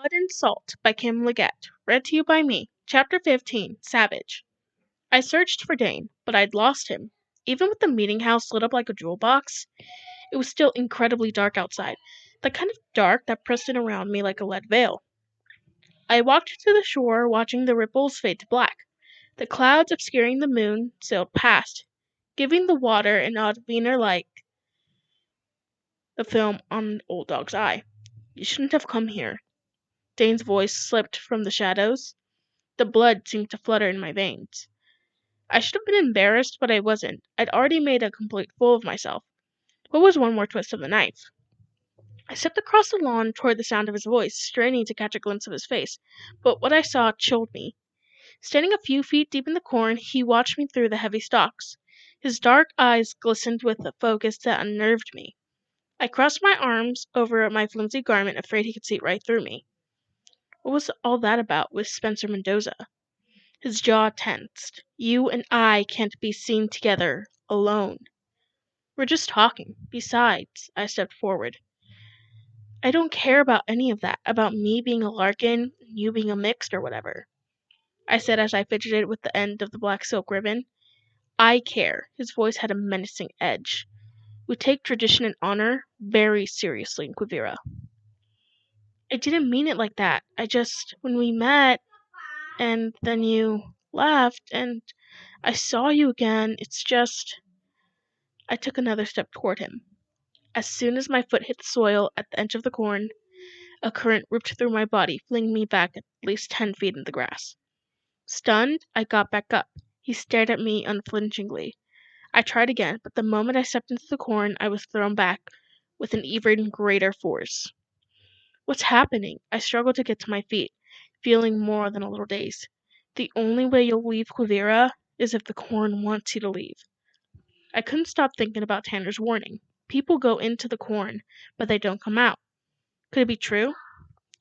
Blood and Salt by Kim Liggett. Read to you by me. Chapter 15, Savage. I searched for Dane, but I'd lost him. Even with the meeting house lit up like a jewel box, it was still incredibly dark outside. The kind of dark that pressed in around me like a lead veil. I walked to the shore, watching the ripples fade to black. The clouds obscuring the moon sailed past, giving the water an odd veneer like the film on an old dog's eye. You shouldn't have come here. Dane's voice slipped from the shadows. The blood seemed to flutter in my veins. I should have been embarrassed, but I wasn't. I'd already made a complete fool of myself. What was one more twist of the knife? I stepped across the lawn toward the sound of his voice, straining to catch a glimpse of his face, but what I saw chilled me. Standing a few feet deep in the corn, he watched me through the heavy stalks. His dark eyes glistened with a focus that unnerved me. I crossed my arms over my flimsy garment, afraid he could see right through me. What was all that about with Spencer Mendoza? His jaw tensed. You and I can't be seen together, alone. We're just talking. Besides, I stepped forward. I don't care about any of that, about me being a Larkin, you being a mixed or whatever. I said as I fidgeted with the end of the black silk ribbon. I care. His voice had a menacing edge. We take tradition and honor very seriously in Quivira. I didn't mean it like that. When we met, and then you left, and I saw you again, I took another step toward him. As soon as my foot hit the soil at the edge of the corn, a current ripped through my body, flinging me back at least 10 feet in the grass. Stunned, I got back up. He stared at me unflinchingly. I tried again, but the moment I stepped into the corn, I was thrown back with an even greater force. What's happening? I struggled to get to my feet, feeling more than a little dazed. The only way you'll leave Quivira is if the corn wants you to leave. I couldn't stop thinking about Tanner's warning. People go into the corn, but they don't come out. Could it be true?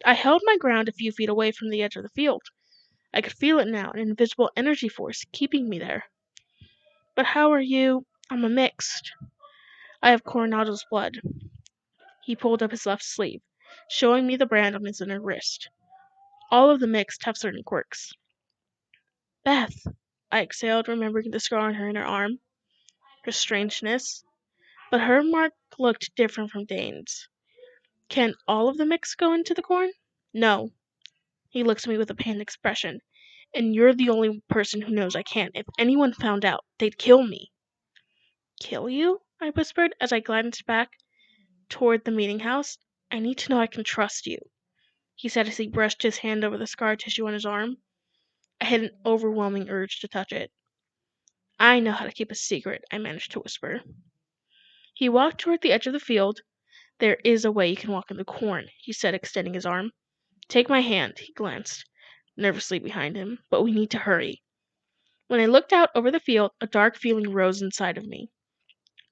I held my ground a few feet away from the edge of the field. I could feel it now, an invisible energy force keeping me there. But how are you? I'm a mixed. I have Coronado's blood. He pulled up his left sleeve, showing me the brand on his inner wrist. All of the mixed have certain quirks. Beth, I exhaled, remembering the scar on her inner arm, her strangeness, but her mark looked different from Dane's. Can all of the mix go into the corn? No. He looks at me with a pained expression. And you're the only person who knows I can't. If anyone found out, they'd kill me. Kill you? I whispered as I glanced back toward the meeting house. I need to know I can trust you, he said as he brushed his hand over the scar tissue on his arm. I had an overwhelming urge to touch it. I know how to keep a secret, I managed to whisper. He walked toward the edge of the field. There is a way you can walk in the corn, he said, extending his arm. Take my hand, he glanced nervously behind him, but we need to hurry. When I looked out over the field, a dark feeling rose inside of me.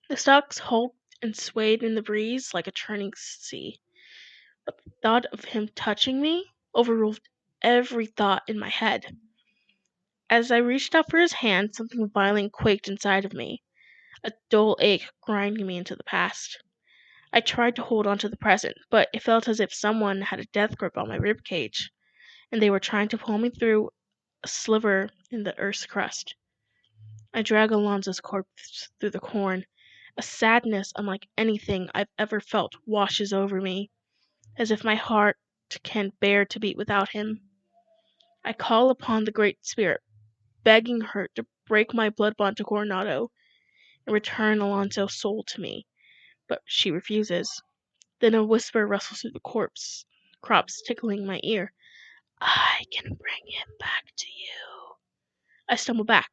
The stalks hulked and swayed in the breeze like a churning sea. But the thought of him touching me overruled every thought in my head. As I reached out for his hand, something violent quaked inside of me, a dull ache grinding me into the past. I tried to hold on to the present, but it felt as if someone had a death grip on my rib cage, and they were trying to pull me through a sliver in the earth's crust. I drag Alonzo's corpse through the corn. A sadness unlike anything I've ever felt washes over me, as if my heart can't bear to beat without him. I call upon the Great Spirit, begging her to break my blood bond to Coronado and return Alonzo's soul to me, but she refuses. Then a whisper rustles through the crops, tickling my ear. I can bring him back to you. I stumble back.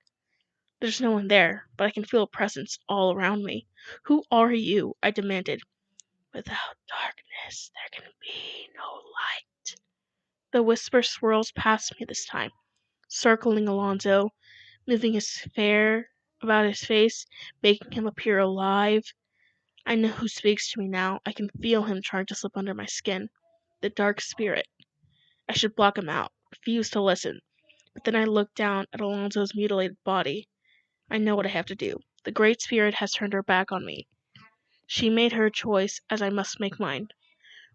There's no one there, but I can feel a presence all around me. Who are you? I demanded. Without darkness, there can be no light. The whisper swirls past me this time, circling Alonzo, moving his hair about his face, making him appear alive. I know who speaks to me now. I can feel him trying to slip under my skin. The dark spirit. I should block him out, refuse to listen. But then I look down at Alonzo's mutilated body. I know what I have to do. The Great Spirit has turned her back on me. She made her choice, as I must make mine.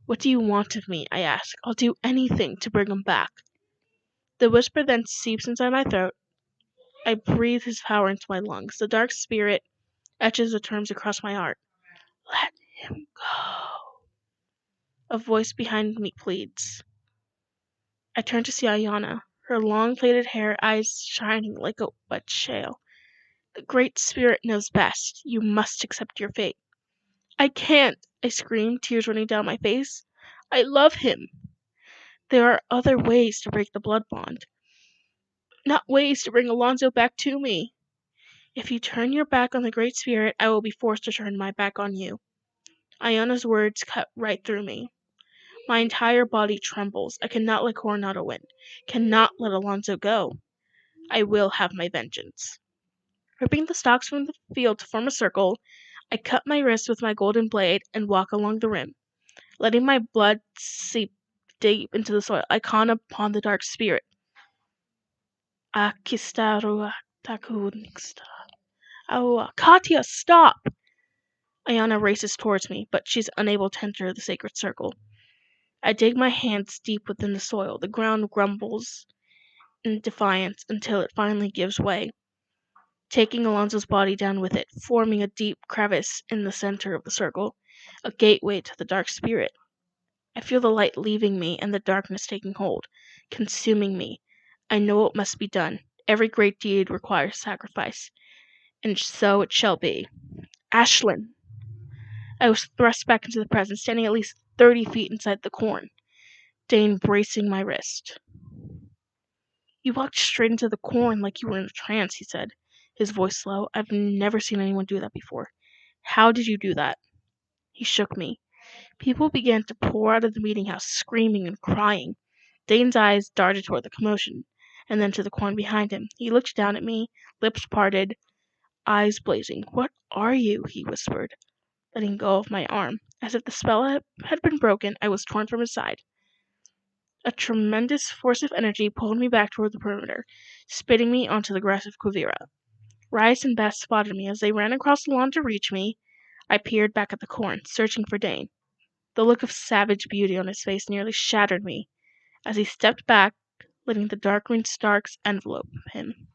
What do you want of me? I ask. I'll do anything to bring him back. The whisper then seeps inside my throat. I breathe his power into my lungs. The dark spirit etches the terms across my heart. Let him go. A voice behind me pleads. I turn to see Ayana, her long plaited hair, eyes shining like a wet shale. The Great Spirit knows best. You must accept your fate. I can't, I scream, tears running down my face. I love him. There are other ways to break the blood bond, not ways to bring Alonzo back to me. If you turn your back on the Great Spirit, I will be forced to turn my back on you. Ayana's words cut right through me. My entire body trembles. I cannot let Coronado win. Cannot let Alonzo go. I will have my vengeance. Ripping the stalks from the field to form a circle, I cut my wrist with my golden blade and walk along the rim. Letting my blood seep deep into the soil, I con upon the dark spirit. Akistaru takunsta. Oh, Katya, stop! Ayana races towards me, but she's unable to enter the sacred circle. I dig my hands deep within the soil. The ground grumbles in defiance until it finally gives way, taking Alonzo's body down with it, forming a deep crevice in the center of the circle, a gateway to the dark spirit. I feel the light leaving me and the darkness taking hold, consuming me. I know what must be done. Every great deed requires sacrifice, and so it shall be. Ashlyn! I was thrust back into the present, standing at least 30 feet inside the corn, Dane bracing my wrist. You walked straight into the corn like you were in a trance, he said, his voice low. I've never seen anyone do that before. How did you do that? He shook me. People began to pour out of the meeting house, screaming and crying. Dane's eyes darted toward the commotion, and then to the corn behind him. He looked down at me, lips parted, eyes blazing. What are you? He whispered, letting go of my arm. As if the spell had been broken, I was torn from his side. A tremendous force of energy pulled me back toward the perimeter, spitting me onto the grass of Quivira. Rhys and Beth spotted me. As they ran across the lawn to reach me, I peered back at the corn, searching for Dane. The look of savage beauty on his face nearly shattered me as he stepped back, letting the dark green stalks envelope him.